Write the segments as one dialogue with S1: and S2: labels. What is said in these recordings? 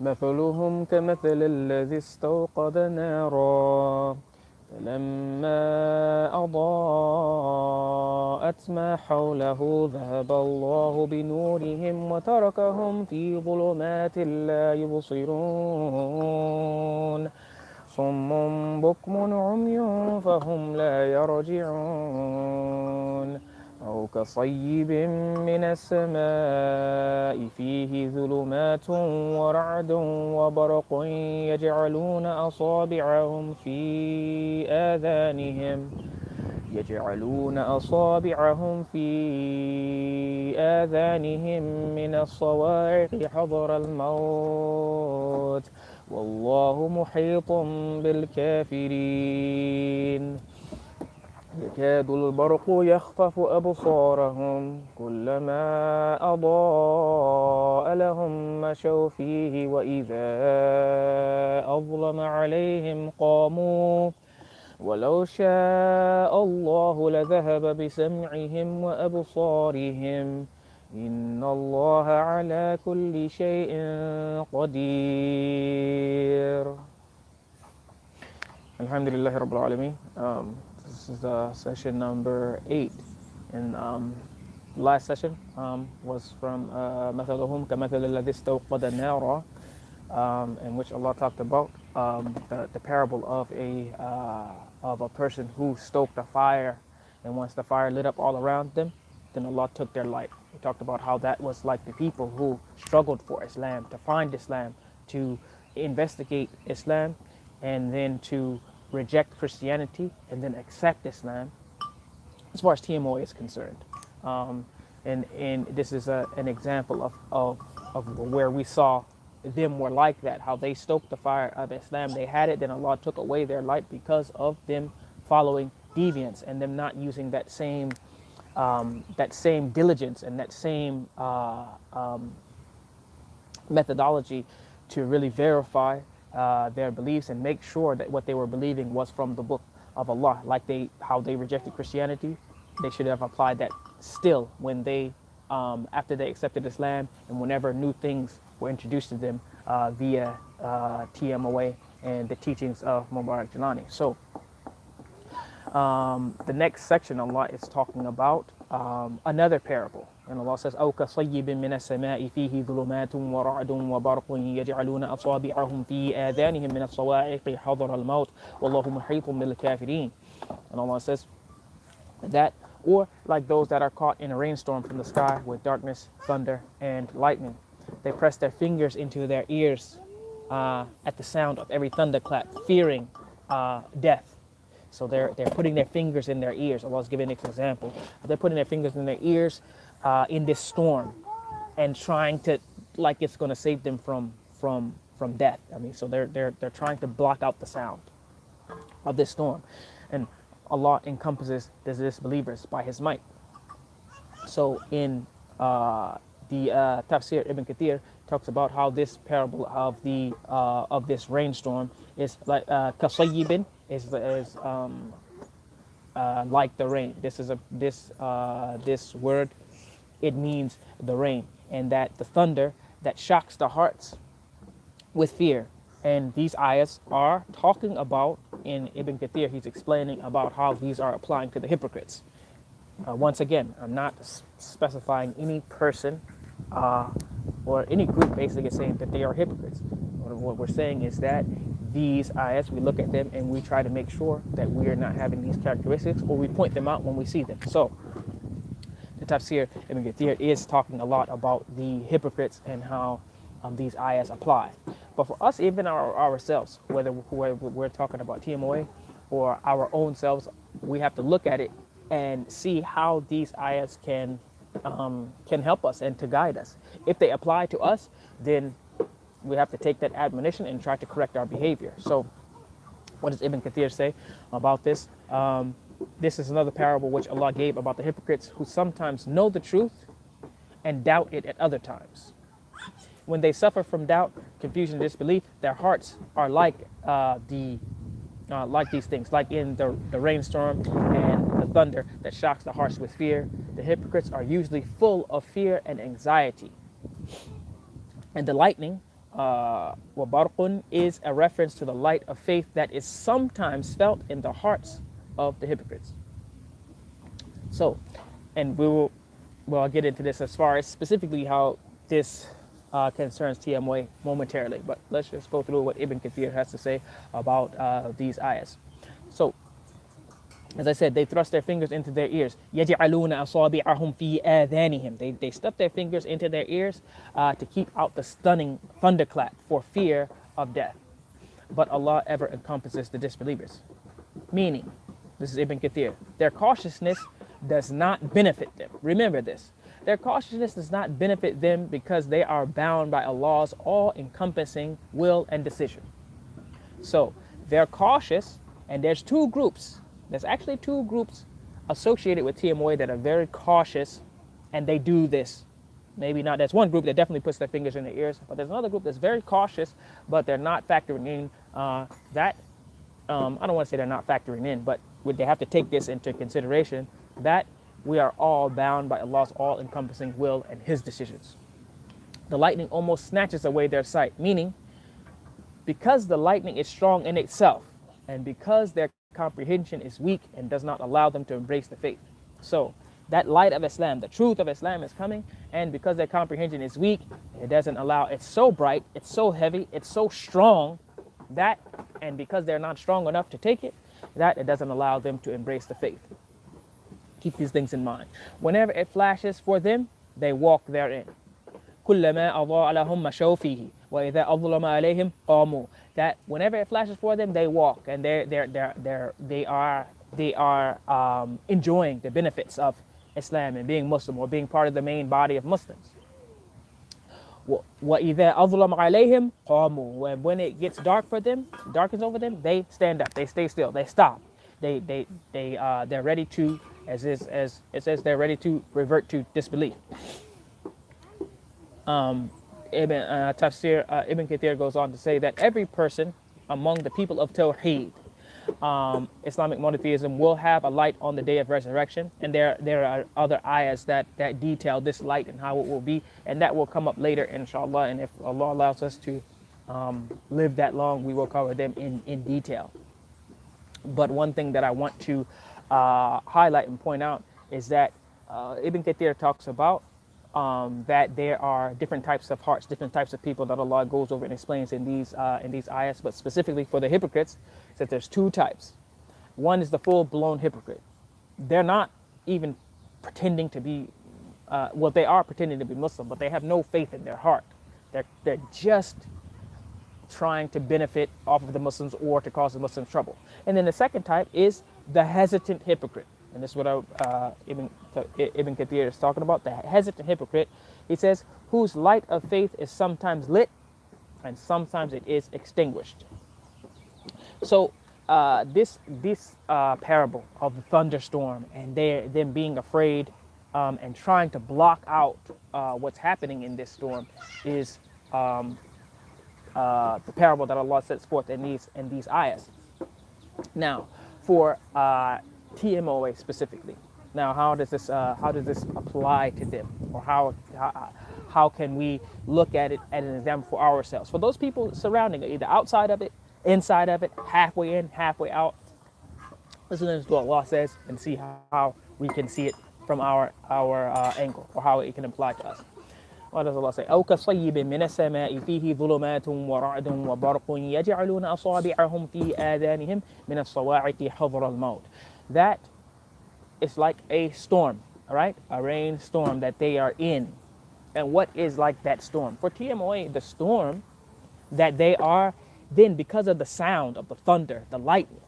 S1: مثلهم كمثل الذي استوقد نارا فلما أضاءت ما حوله ذهب الله بنورهم وتركهم في ظلمات لا يبصرون صم بكم عمي فهم لا يرجعون أو كصيب من السماء فيه ظلمات ورعد وبرق يجعلون أصابعهم في آذانهم من الصواعق حذر الموت والله محيط بالكافرين يكاد البرق يخطف أبصارهم كلما أضاء لهم مشوا فيه وإذا أظلم عليهم قاموا ولو شاء الله لذهب بسمعهم وأبصارهم إن الله على كل شيء قدير. Alhamdulillah Rabbil Alameen. This is session number 8. And last session was from مثلهم كمثل الذي استوقد نارا, in which Allah talked about the parable of a person who stoked a fire, and once the fire lit up all around them, then Allah took their light. We talked about how that was like the people who struggled for Islam, to find Islam, to investigate Islam, and then to reject Christianity and then accept Islam as far as TMO is concerned. And this is an example of where we saw them were like that, how they stoked the fire of Islam. They had it, then Allah took away their light because of them following deviance and them not using that same diligence and that same methodology to really verify their beliefs and make sure that what they were believing was from the book of Allah. Like how they rejected Christianity, they should have applied that still when they after they accepted Islam, and whenever new things were introduced to them via TMOA and the teachings of Mubarak Jalani. So the next section, Allah is talking about another parable. And Allah says, أَوْ كَصَيِّبٍ مِّنَ السَّمَاءِ فِيهِ ظُلُمَاتٌ وَرَعْدٌ وَبَرْقٌ يَجْعَلُونَ أَصَابِعَهُم فِي آذَانِهِم مِّنَ الصَّوَاعِقِ حَذَرَ الْمَوْتِ وَاللَّهُ مُحِيطٌ بِالْكَافِرِينَ. And Allah says that, or like those that are caught in a rainstorm from the sky with darkness, thunder, and lightning. They press their fingers into their ears at the sound of every thunderclap, fearing death. So they're putting their fingers in their ears. Allah's giving an example. They're putting their fingers in their ears in this storm and trying to, like it's going to save them from death. I mean, so they're trying to block out the sound of this storm. And Allah encompasses the disbelievers by His might. So in the Tafseer, Ibn Kathir talks about how this parable of this rainstorm is like kasayibin is like the rain. This word, it means the rain, and that the thunder that shocks the hearts with fear. And these ayahs are talking about, in Ibn Kathir, he's explaining about how these are applying to the hypocrites. Once again, I'm not specifying any person or any group basically saying that they are hypocrites. What we're saying is that these ayahs, we look at them and we try to make sure that we are not having these characteristics, or we point them out when we see them. So the Tafseer Ibn Kathir is talking a lot about the hypocrites and how these ayahs apply. But for us, even ourselves, whether we're talking about TMOA or our own selves, we have to look at it and see how these ayahs can help us and to guide us. If they apply to us, then we have to take that admonition and try to correct our behavior. So what does Ibn Kathir say about this? This is another parable which Allah gave about the hypocrites who sometimes know the truth and doubt it at other times. When they suffer from doubt, confusion, and disbelief, their hearts are like these things, like in the rainstorm and the thunder that shocks the hearts with fear. The hypocrites are usually full of fear and anxiety. And the lightning وَبَرْقٌ is a reference to the light of faith that is sometimes felt in the hearts of the hypocrites. So, and I'll get into this as far as specifically how this concerns TMOA momentarily, but let's just go through what Ibn Kathir has to say about these ayahs. So, as I said, they thrust their fingers into their ears. يَجْعَلُونَ أَصَابِعَهُمْ فِي آذَانِهِمْ. They stuff their fingers into their ears to keep out the stunning thunderclap for fear of death. But Allah ever encompasses the disbelievers. Meaning, this is Ibn Kathir, their cautiousness does not benefit them. Remember this. Their cautiousness does not benefit them because they are bound by Allah's all-encompassing will and decision. So, they're cautious, and there's two groups. There's actually two groups associated with TMOA that are very cautious, and they do this. Maybe not. There's one group that definitely puts their fingers in their ears, but there's another group that's very cautious, but they're not factoring in that. I don't want to say they're not factoring in, but they have to take this into consideration that we are all bound by Allah's all-encompassing will and His decisions. The lightning almost snatches away their sight, meaning because the lightning is strong in itself, and because their comprehension is weak and does not allow them to embrace the faith. So that light of Islam, the truth of Islam is coming, and because their comprehension is weak, it doesn't allow, it's so bright, it's so heavy, it's so strong that, and because they're not strong enough to take it, that it doesn't allow them to embrace the faith. Keep these things in mind. Whenever it flashes for them, they walk therein. كُلَّمَا أَضَاءَ لَهُمْ مَشَوْا فِيهِ وَإِذَا أَظْلَمَ عَلَيْهِمْ قَامُوا. That whenever it flashes for them, they walk, and they are enjoying the benefits of Islam and being Muslim, or being part of the main body of Muslims. وَإِذَا أَظْلَمَ عَلَيْهِمْ قَامُوا. When it gets dark for them, darkens over them, they stand up, they stay still, they stop. They're ready to, as it says, they're ready to revert to disbelief. Tafseer, Ibn Kathir goes on to say that every person among the people of Tawheed, Islamic monotheism, will have a light on the day of resurrection, and there are other ayahs that detail this light and how it will be, and that will come up later, inshallah, and if Allah allows us to live that long, we will cover them in detail. But one thing that I want to highlight and point out is that Ibn Kathir talks about that there are different types of hearts, different types of people that Allah goes over and explains in these ayahs, but specifically for the hypocrites, that there's two types. One is the full-blown hypocrite. They're not even pretending to be, they are pretending to be Muslim, but they have no faith in their heart. They're just trying to benefit off of the Muslims or to cause the Muslims trouble. And then the second type is the hesitant hypocrite. And this is what Ibn Kathir is talking about, the hesitant hypocrite. He says, whose light of faith is sometimes lit and sometimes it is extinguished. So this parable of the thunderstorm and them being afraid and trying to block out what's happening in this storm is the parable that Allah sets forth in these ayahs. Now, for TMOA specifically. Now, how does this apply to them, or how can we look at it as an example for ourselves? For those people surrounding it, either outside of it, inside of it, halfway in, halfway out. Listen to what Allah says and see how we can see it from our angle, or how it can apply to us. What does Allah say? أو كصيب من السماء فيه ظلمات ورعد وبرق يجعلون أصابعهم في آذانهم من الصواعق حذر الموت. That is like a storm, all right? A rainstorm that they are in. And what is like that storm? For TMOA, the storm that they are then, because of the sound of the thunder, the lightning,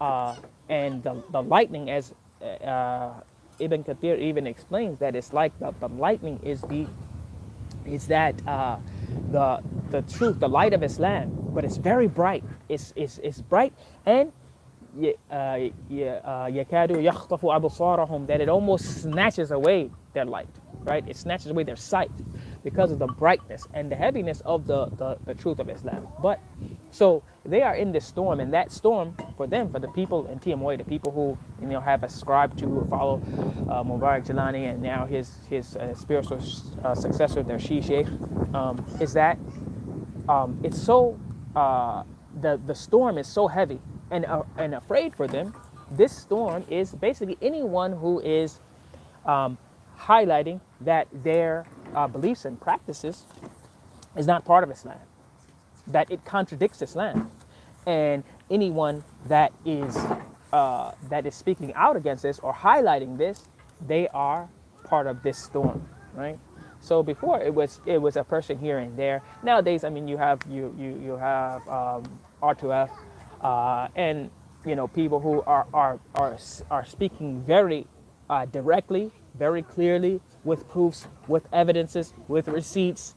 S1: and the lightning, as Ibn Kathir even explains, that it's like the lightning is the truth, the light of Islam, but it's very bright. It's bright, and يكاد يخطف أبصارهم, that it almost snatches away their light, right? It snatches away their sight because of the brightness and the heaviness of the truth of Islam. But so they are in this storm, and that storm for them, for the people in TMOA, the people who have ascribed to follow Mubarak Jalani and now his spiritual successor, their Sheikh, is that it's so the storm is so heavy and afraid for them. This storm is basically anyone who is highlighting that their beliefs and practices is not part of Islam, that it contradicts Islam, and anyone that is speaking out against this or highlighting this, they are part of this storm, right? So before it was a person here and there. Nowadays, I mean, you have R2F, and people who are speaking very directly, very clearly, with proofs, with evidences, with receipts,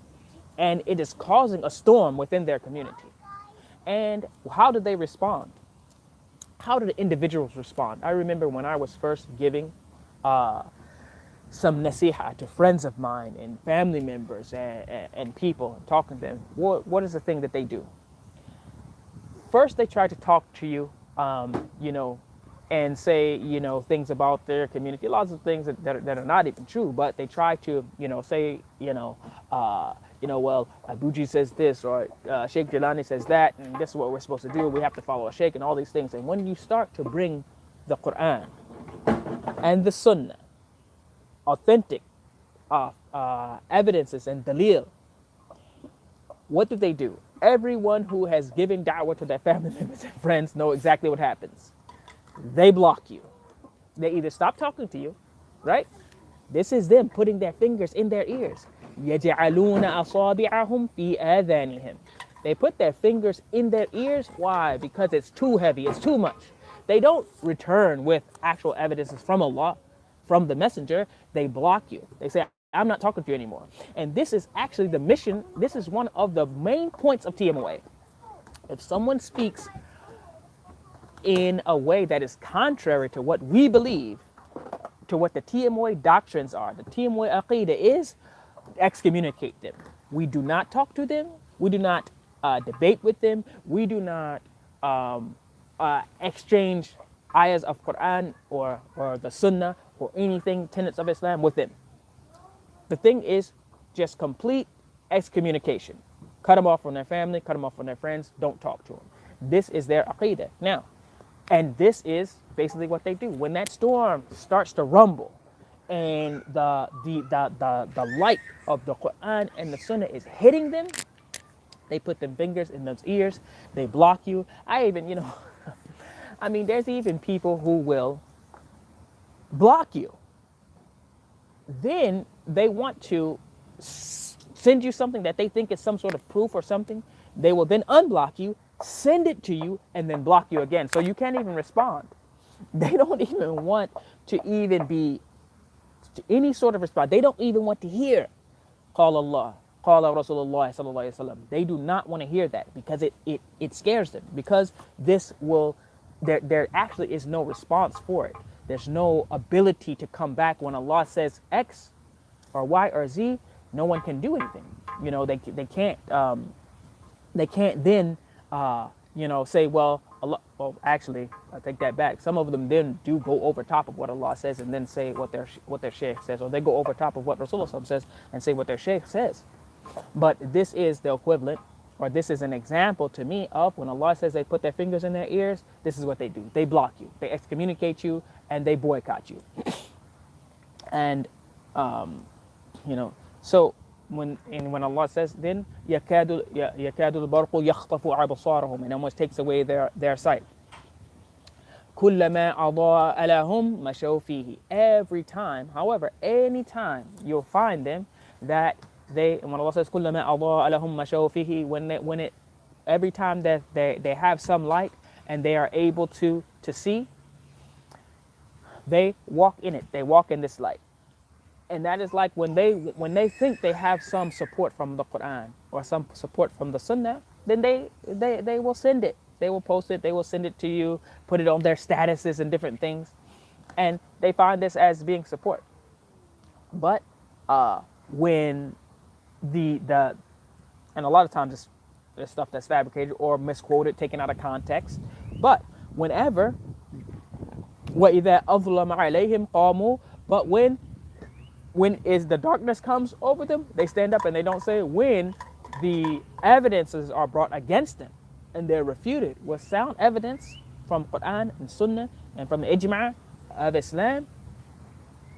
S1: and it is causing a storm within their community. And how did they respond? How did the individuals respond? I remember when I was first giving some nasiha to friends of mine and family members and people, and talking to them, what is the thing that they do? First, they try to talk to you, and say, things about their community, lots of things that are not even true, but they try to, say, well, Abuji says this, or Sheikh Jilani says that, and this is what we're supposed to do. We have to follow a sheikh and all these things. And when you start to bring the Quran and the Sunnah, authentic evidences and dalil, what do? Everyone who has given da'wah to their family members and friends know exactly what happens. They block you. They either stop talking to you, right? This is them putting their fingers in their ears. يَجْعَلُونَ أَصَابِعَهُمْ فِي آذَانِهِمْ. They put their fingers in their ears. Why? Because it's too heavy, it's too much. They don't return with actual evidences from Allah, from the messenger. They block you. They say, I'm not talking to you anymore. And this is actually the mission. This is one of the main points of TMOA. If someone speaks in a way that is contrary to what we believe, to what the TMOA doctrines are, the TMOA aqidah is, excommunicate them. We do not talk to them. We do not debate with them. We do not exchange ayahs of Quran or the Sunnah or anything, tenets of Islam with them. The thing is just complete excommunication. Cut them off from their family, cut them off from their friends, don't talk to them. This is their aqidah. Now, and this is basically what they do. When that storm starts to rumble and the light of the Quran and the Sunnah is hitting them, they put their fingers in those ears, they block you. I even, I mean, there's even people who will block you. Then they want to send you something that they think is some sort of proof or something. They will then unblock you, send it to you, and then block you again. So you can't even respond. They don't even want to even be to any sort of response. They don't even want to hear Qala Allah, Qala Rasulullah sallallahu alaihi wasallam. They do not want to hear that because it scares them. Because this will, there actually is no response for it. There's no ability to come back when Allah says X or Y or Z. No one can do anything. They can't then say, well, Allah. Well, actually, I take that back. Some of them then do go over top of what Allah says and then say what their sheikh says, or they go over top of what Rasulullah says and say what their sheikh says. But this is the equivalent, or this is an example to me of when Allah says they put their fingers in their ears. This is what they do. They block you, they excommunicate you, and they boycott you. And so when Allah says, then yakadu al-barqu yakhtafu absarahum, and almost takes away their sight. Kullama adaa lahum mashaw fihi. Every time, however, any time you'll find them that when Allah says kullama adaa lahum mashaw fihi, every time that they have some light and they are able to see, they walk in it. They walk in this light. And that is like when they think they have some support from the Quran or some support from the Sunnah, then they will send it. They will post it. They will send it to you, put it on their statuses and different things, and they find this as being support. But when and a lot of times it's stuff that's fabricated or misquoted, taken out of context. But whenever وَإِذَا أَظْلَمَ عَلَيْهِمْ قَامُوا, but when the darkness comes over them, they stand up and they don't say when the evidences are brought against them and they're refuted with sound evidence from Quran and Sunnah and from the Ijma' of Islam,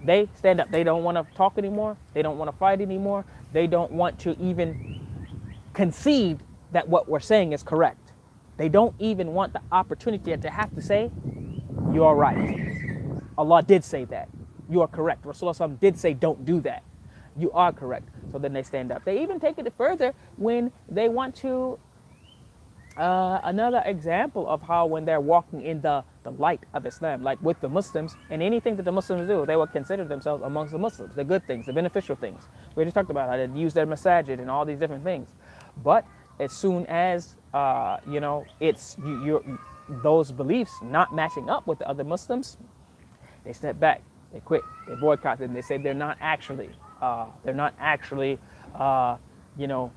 S1: they stand up. They don't want to talk anymore. They don't want to fight anymore. They don't want to even concede that what we're saying is correct. They don't even want the opportunity to have to say, you are right. Allah did say that. You are correct. Rasulullah did say, don't do that. You are correct. So then they stand up. They even take it further when they want to, another example of how when they're walking in the light of Islam, like with the Muslims, and anything that the Muslims do, they will consider themselves amongst the Muslims, the good things, the beneficial things. We just talked about how they use their masajid and all these different things. But as soon as, it's those beliefs not matching up with the other Muslims, they step back, they quit, they boycott them. They say they're not actually,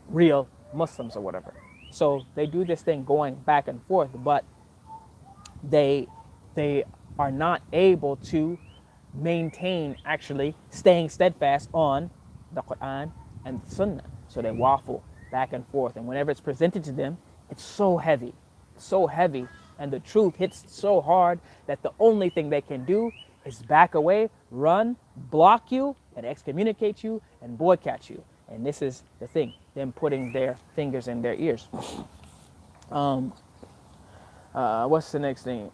S1: real Muslims or whatever. So they do this thing going back and forth, but they are not able to maintain actually staying steadfast on the Quran and the Sunnah. So they waffle back and forth, and whenever it's presented to them, it's so heavy, and the truth hits so hard that the only thing they can do is back away, run, block you, and excommunicate you and boycott you. And this is the thing, them putting their fingers in their ears. What's the next thing?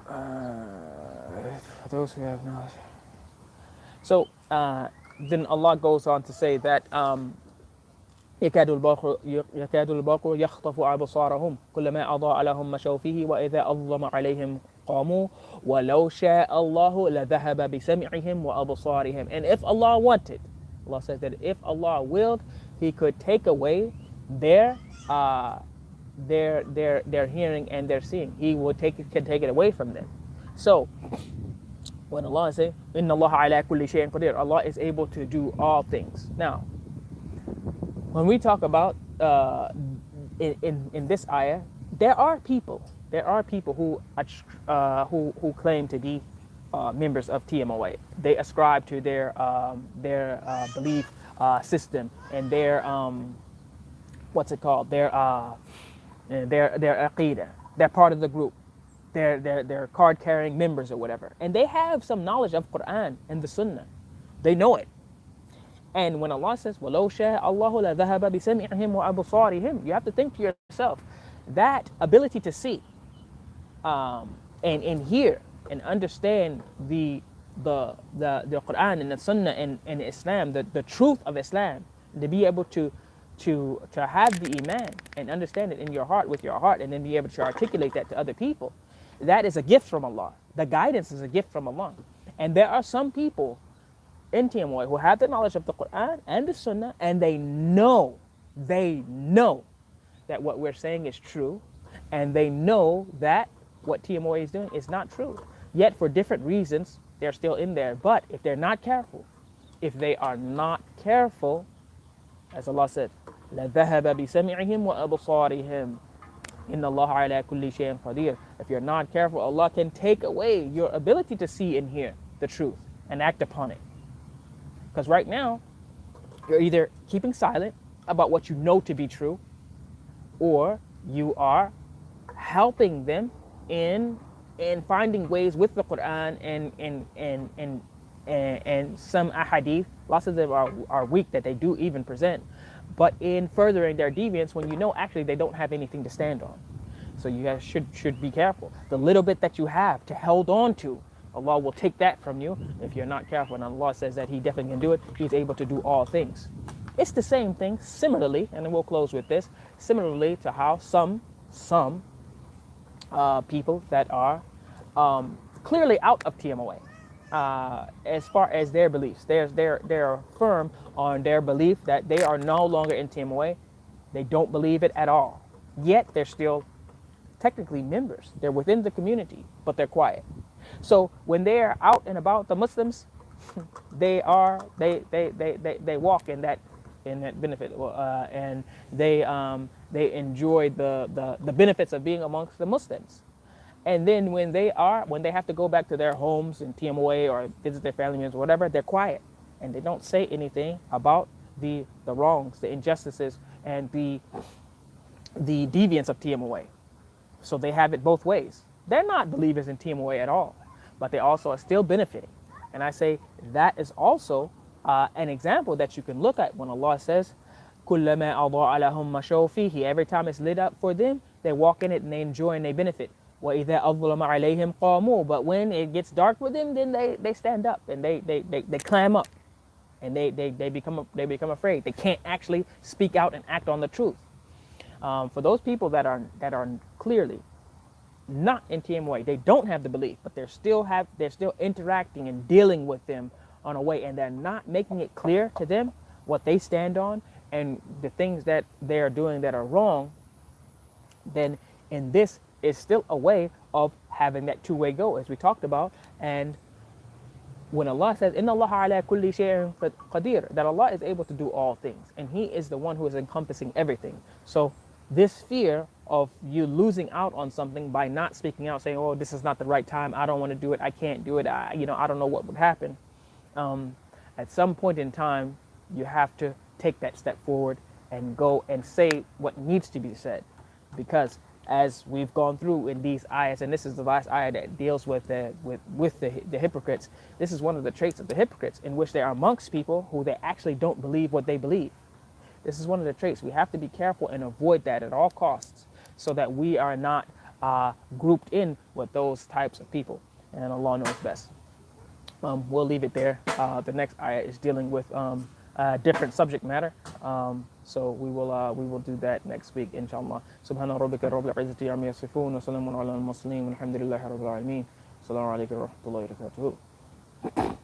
S1: For those who have knowledge. So then Allah goes on to say that يكاد البرق يخطف أبصارهم كلما أضاء لهم مشوا فيه وإذا أظلم عليهم قاموا ولو شاء الله لذهب بسمعهم وأبصارهم. And if Allah wanted, Allah says that if Allah willed, He could take away their hearing and their seeing. He can take it away from them. So when Allah says, "Inna Allah ala kulli shay'in qadir," Allah is able to do all things. Now, when we talk about in this ayah, there are people who claim to be members of TMOA. They ascribe to their belief system and their what's it called? Their aqidah. They're part of the group. They're card-carrying members or whatever, and they have some knowledge of Quran and the Sunnah. They know it. And when Allah says, وَلَوْ شَاءَ اللَّهُ لَذَهَبَ بِسَمْعِهِمْ وَأَبْصَارِهِم, you have to think to yourself, that ability to see and hear and understand the Quran and the Sunnah and Islam, the truth of Islam, to be able to have the iman and understand it in your heart with your heart, and then be able to articulate that to other people, that is a gift from Allah. The guidance is a gift from Allah. And there are some people in TMOA who have the knowledge of the Quran and the Sunnah, and they know that what we're saying is true, and they know that what TMOA is doing is not true. Yet for different reasons, they're still in there. But if they're not careful, as Allah said, لَذَهَبَ بِسَمِعِهِمْ وَأَبْصَارِهِمْ إِنَّ اللَّهَ عَلَى كُلِّ شَيْءٍ قَدِيرٌ. If you're not careful, Allah can take away your ability to see and hear the truth and act upon it. Because right now, you're either keeping silent about what you know to be true, or you are helping them in finding ways with the Quran and some ahadith. Lots of them are weak that they do even present, but in furthering their deviance when you know actually they don't have anything to stand on. So you guys should be careful. The little bit that you have to hold on to, Allah will take that from you if you're not careful. And Allah says that He definitely can do it. He's able to do all things. It's the same thing, similarly, and then we'll close with this, similarly to how some people that are clearly out of TMOA, as far as their beliefs, they're firm on their belief that they are no longer in TMOA. They don't believe it at all. Yet they're still technically members. They're within the community, but they're quiet. So when they're out and about, the Muslims, they walk in that benefit, and they enjoy the benefits of being amongst the Muslims. And then when they have to go back to their homes in TMOA or visit their family members or whatever, they're quiet and they don't say anything about the wrongs, the injustices and the deviants of TMOA. So they have it both ways. They're not believers in TMOA at all, but they also are still benefiting. And I say that is also an example that you can look at when Allah says, كُلَّمَا أَضَاءَ لَهُمْ مَشَوْا فِيهِ. Every time it's lit up for them, they walk in it and they enjoy and they benefit. وَإِذَا أَظْلَمَ عَلَيْهِمْ قَامُوا. But when it gets dark with them, then they stand up and they climb up and they become afraid. They can't actually speak out and act on the truth. For those people that are clearly not in TMOA, they don't have the belief, but they're still interacting and dealing with them on a way, and they're not making it clear to them what they stand on and the things that they are doing that are wrong. Then in this is still a way of having that two-way go, as we talked about. And when Allah says, "Inna Allah ala kulli shay'in qadir," that Allah is able to do all things, and He is the one who is encompassing everything. So this fear of you losing out on something by not speaking out, saying, "Oh, this is not the right time. I don't want to do it. I can't do it. I don't know what would happen." At some point in time, you have to take that step forward and go and say what needs to be said, because as we've gone through in these ayahs, and this is the last ayah that deals with the hypocrites. This is one of the traits of the hypocrites, in which they are amongst people who they actually don't believe what they believe. This is one of the traits. We have to be careful and avoid that at all costs, so that we are not grouped in with those types of people. And Allah knows best. We'll leave it there. The next ayah is dealing with different subject matter. So we will do that next week, inshallah. Subhana rabbika rabbil izzati amma yasifun wa salamun ala al-mursalin walhamdulillahi rabbil alamin. Assalamu alaikum wa rahmatullahi wa barakatuh.